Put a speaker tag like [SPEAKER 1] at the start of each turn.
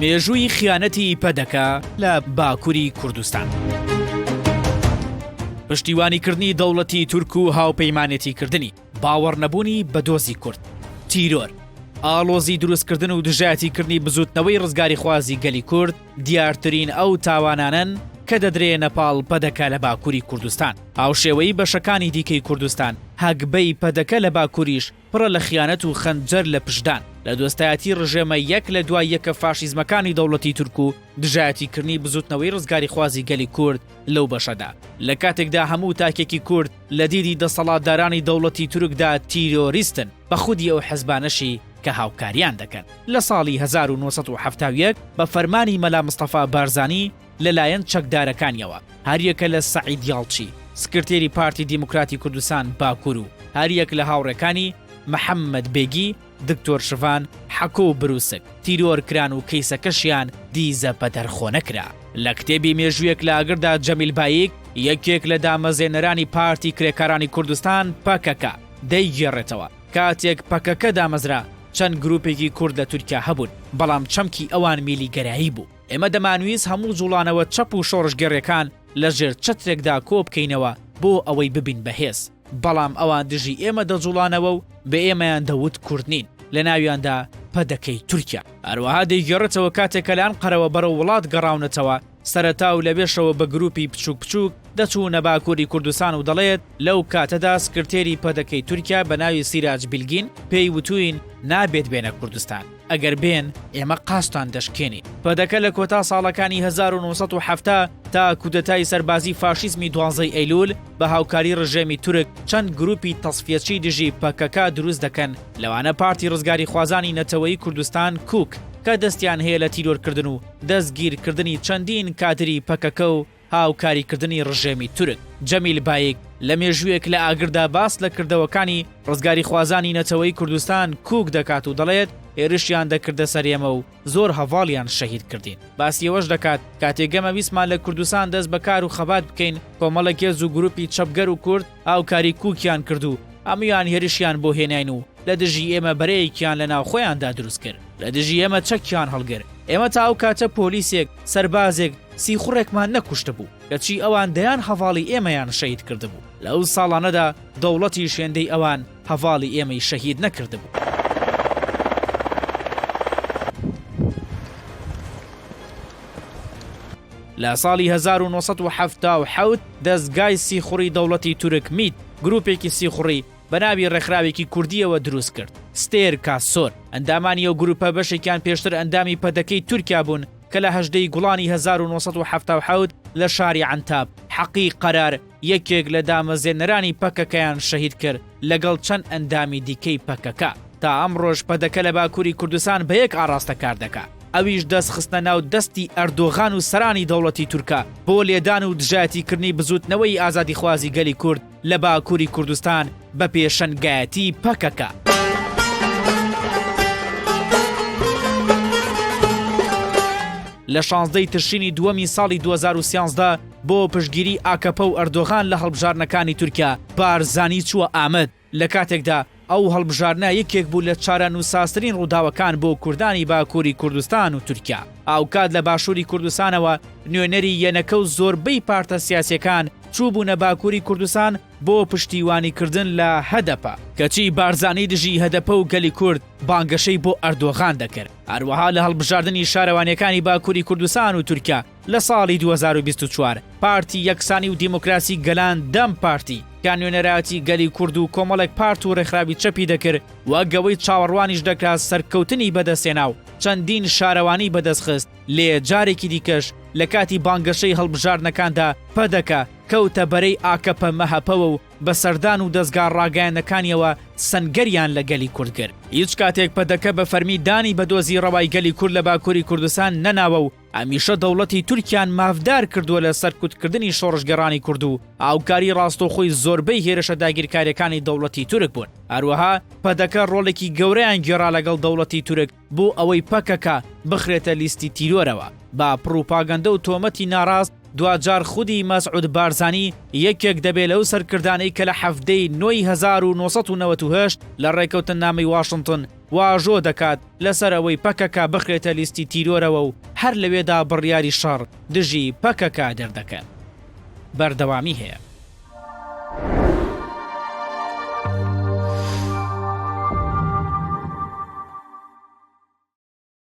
[SPEAKER 1] مێژووی خیانەتی پەدەکە لە باکووری کوردستان. پشتیوانیکردنی دەوڵەتی تورک و هاوپەیمانێتیکردنی باوەڕ نەبوونی بە دۆزی کورد، تیرۆر، ئاڵۆزی دروستکردن و دژایەتیکردنی بزوتنەوەی ڕزگاری خوازی گەلی کورد دیارترین ئەو تاوانانن کە دەدرێ نەپاڵ پەدەکە لە باکووری کوردستان. هاوشێوەی بەشەکانی دیکەی کوردستان هەگبەی پەدەکە لە باکووریش پڕە لە خیانەت و خەنجەر لە پشدان لە دۆستایەتی ڕژێمە یەک لە دوای یەکە فاشیزمەکانی دەوڵەتی تورک و دژایەتیکردنی بزوتنەوەی ڕزگاری خوازی گەلی کورد لەو بەشەدا. لە کاتێکدا هەموو تاکێکی کورد لە دیدی دەسەڵاتدارانی دەوڵەتی تورکدا تیرۆریستن بە خودی ئەو حەزبانەشی کە هاوکاریان دەکەن. لە ساڵی 1970 بە فەرمانی مەلا مستەفا بارزانی لەلایەن چەکدارەکانیەوە هەریەکە لە سەعید یاڵچی سکرتێری پارتی دیموکراتی کوردستان باکوور و هەریەک لە هاوڕێکانی محەممەد بێگی، دکتۆر شڤان، حەکۆ و بروسک تیرۆرکران و کەیسەکەشیان دیزە بەدەرخۆ نەکرا. لە کتێبی مێژوویەک لە ئاگردا جەمیل بایک یەکێک لە دامەزێنەرانی پارتی کرێکارانی کوردستان پەکەکە دەیگێڕێتەوە. کاتێک پەکەکە دامەزرا چەند گروپێکی کورد لە تورکیا هەبوون، بەڵام چەمکی ئەوان میلیگەرایی بوو. ئێمە دەمانویست هەموو جوڵانەوە چەپ و شۆڕژگەڕیەکان لە ژێر چەترێکدا کۆ بکەینەوە بۆ ئەوەی ببین بەهێز، بەڵام ئەوان دژی ئێمە دەجوڵانەوە و بە ئێمەیان دەوت کورد نین، لە ناویاندا پەدەکەی تورکیا. هەروەها دەیگەڕێتەوە کاتێک کە لەیان قەرەوە بەرەو وڵات گەڕاونەتەوە سەرەتا و لەبێشەوە بە گروپی بچووک بچووک دەچوونە باکووری کوردستان و دەڵێت لەو کاتەدا سکرتێری پەدەکەی تورکیا بە ناوی سیراج بیلگین پێی وتوین نابێت بێنە کوردستان، ئەگەر بێن ئێمە قاستان دەشکێنی. پەدەکە لە کۆتا ساڵەکانی 1970 تا کودەتای سەربازی فاشیزمی 12 ئەیلول بە هاوکاری ڕژێمی تورک چەند گروپی تەسفیەتچی دژی پەکەکە دروست دەکەن، لەوانە پارتی ڕزگاری خوازانی نەتەوەی کوردستان کوک کە دەستیان هەیە لە تیرۆرکردن و دەستگیرکردنی چەندین کادری پەکەکە و هاوکاریکردنی ڕژێمی تورک. جەمیل بایک لە مێژوویەک لە ئاگردا باس لە کردەوەکانی ڕزگاری خوازانی نەتەوەی کوردستان کوک دەکات و دەڵێت هێرشیان دەکردە سەرێمە و زۆر هەواڵیان شەهید کردین. باسیەوەش دەکات کاتێگەمە ویسمان لە کوردستان دەست بەکار و خەبات بکەین، کۆمەڵە گێز و گروپی چەپگەر و کورد هاوکاری کوکیان کرد و هەمویان هێرشیان بۆ هێناین و لە دژی ئێمە بەرەیەکیان لە ناو خۆیاندا دروست کرد، لە دژی ئێمە چەکیان هەڵگرت. ئێمە تا ئەو کاتە پۆلیسێک سەربازێک سیخوڕێکمان نەکوشتە بوو، کەچی ئەوان دەیان هەواڵی ئێمەیان شەهید کردبوو. لەو ساڵانەدا دەوڵەتی شوێندەی ئەوان هەواڵی ئێمەی شەهید نەکردبوو. لە ساڵی 1970 دەستگای سیخوڕی دەوڵەتی تورک میت گروپێکی سیخوڕی بە ناوی ڕێکخراوێکی کوردیەوە دروست کرد، ستێر کاسۆر. ئەندامانی ئەو گروپە بەشێکیان پێشتر ئەندامی پەدەکەی تورکیا بوون کە لە 18 گوڵانی 1970 لە شاری عەنتاب حەقی قەرار یەکێک لە دامەزێنەرانی پەکەکەیان شەهید کرد لەگەڵ چەند ئەندامی دیکەی پەکەکە. تا ئەمڕۆژ پەدەکە لە باکووری کوردستان بە یەک ئاڕاستە کار دەکات، ئەویش دەست خستنە ناو دەستی ئەردۆغان و سەرانی دەوڵەتی تورکە بۆ لێدان و دژایەتیکردنی بزوتنەوەی ئازادی خوازی گەلی کورد لە باکووری کوردستان بە پێشەنگایەتی پەکەکە. لە 16 تشرینی دووەمی ساڵی 2013 بۆ پشتگیری ئاکەپە و ئەردۆغان لە هەڵبژارنەکانی تورکیا بارزانی چووە ئامەد، لە کاتێکدا ئەو هەڵبژارنە یەکێک بوو لە چارە نووساسترین ڕووداوەکان بۆ کوردانی باکووری کوردستان و تورکیا. ئاوکات لە باشووری کوردستانەوە نوێنەری یەنەکە و زۆربەی پارتە سیاسیەکان چووبوونە باکووری کوردستان بۆ پشتیوانیکردن لە هەدەپە، کەچی بارزانی دژی هەدەپە و گەلی کورد بانگەشەی بۆ ئەردۆغان دەکرد. هەروەها لە هەڵبژاردننی شارەوانیەکانی باکووری کوردستان و تورکیا لە ساڵی 2024 پارتی یەکسانی و دیموکراسی گەلان دەم پارتی کانوێنەراتی گەلی کورد و کۆمەڵێک پارت و ڕێکخراوی چەپی دەکرد، وەگەوەی چاوەڕوانیش دەکات سەرکەوتنی بەدەستێنا و چەندین شارەوانی بەدەستخست. لێ جارێکی دیکەش لە کاتی بانگەشەی هەڵبژاردنەکاندا پەدەکە کەوتە بەرەی ئاکەپە مەهەپەوە و بە سەردان و دەستگا ڕاگەیەنەکانیەوە سنگەریان لە گەلی کورد کرد. هیچ کاتێک پەدەکە بە فەرمی دانی بە دۆزی ڕەوای گەلی کورد لە باکووری کوردستان نەناوە و ئەمیشە دەوڵەتی تورکیان مافدار کردووە لە سەرکوتکردنی شۆڕژگەڕانی کورد و ئاوکاری ڕاستۆخۆی زۆربەی هێرشە داگیرکاریەکانی دەوڵەتی تورک بوون. هەروەها پەدەکە ڕۆڵێکی گەورەیان گێڕا لەگەڵ دەوڵەتی تورک بۆ ئەوەی پەکەکە بخرێتە لیستی تیرۆرەوە، با پروپاگەندە و تۆمەتی ناڕاست دوجار خودی مەسعود بارزانی یەکێک دەبێت لەو سەرکردانەی کە لە هەفتەی 1998 لە ڕێکەوتن نامی واشنگتن واژۆ دەکات لەسەر ئەوەی پەکەکە بخرێتە لیستی تیرۆرەوە و هەر لەوێدا بڕیاری شەڕ دژی پەکەکە دەردەکەن. بەردەوامی هەیە.